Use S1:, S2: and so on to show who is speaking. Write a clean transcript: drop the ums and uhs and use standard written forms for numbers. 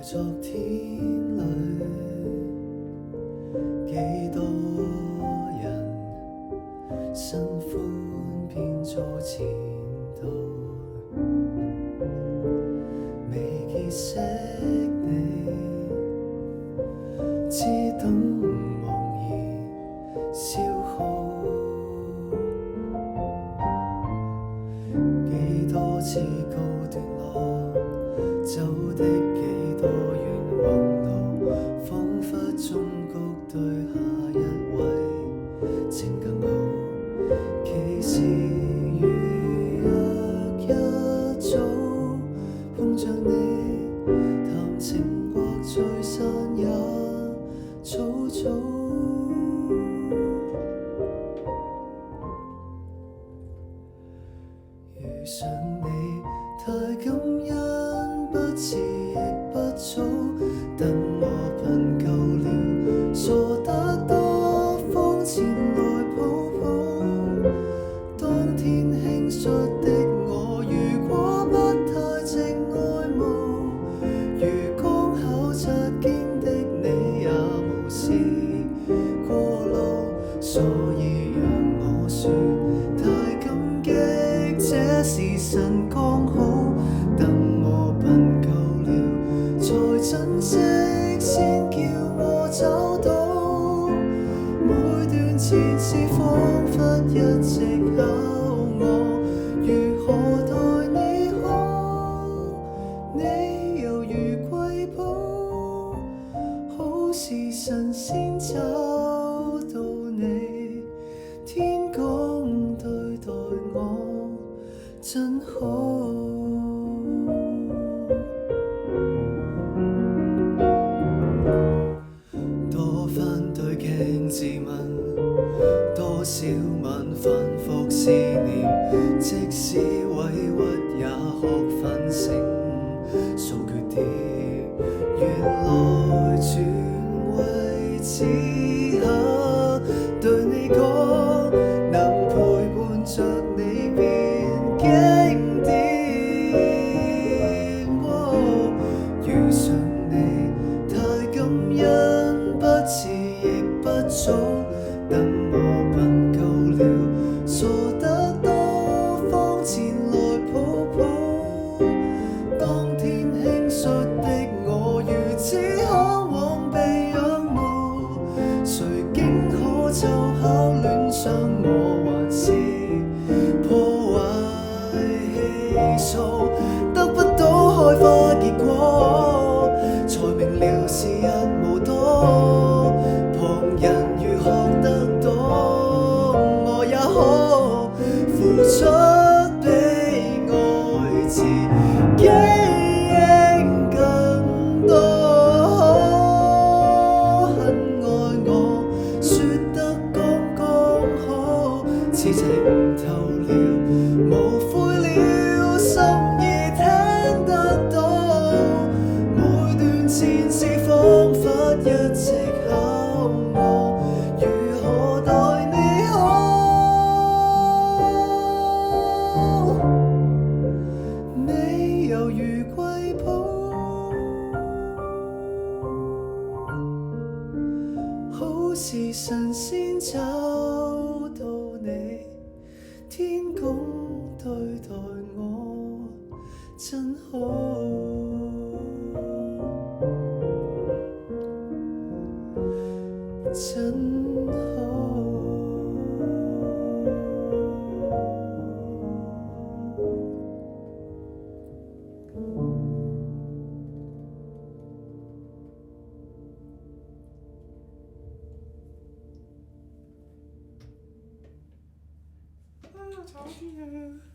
S1: 昨天裏，幾多人新歡變做前度，未結識你，只懂茫然消耗，幾多次告段落，走的幾多冤枉路，彷彿忠告對下一位情更好。其時如若一早碰着你，談情或聚散也早早。遇上你太感恩，不遲亦不早，等我笨夠了，傻得多方前來抱抱。當天輕率的我，如果不太正愛慕，如剛考察經的你也無視過路，所以讓我說太感激，這時辰剛好，等我笨夠了，才珍惜，先叫我找到。每段前事彷彿一直考我，如何待你好，你猶如瑰寶，好時辰先找到你，天公對待我真好。多番對鏡自問，多少晚反覆思念，即使委屈也學分醒，數缺點，原來全為此刻對你講，能陪伴着你變經典。遇上你太感恩，不遲亦不早，等我笨夠了，傻得多方前來抱抱。當天輕率的我，如此渴望被仰慕，誰竟可奏效戀上我，還是破壞氣數，得不到開花結果，才明了時日無多。旁人如學得到，我也可付出比愛自己應更多。很愛我，說得剛剛好，此情透了，無悔了，心意聽得到。每段前事彷彿一直考我，如何待你好，你猶如瑰寶，好時辰先找到你，天公對待我真好。真好。
S2: 啊，吵死了！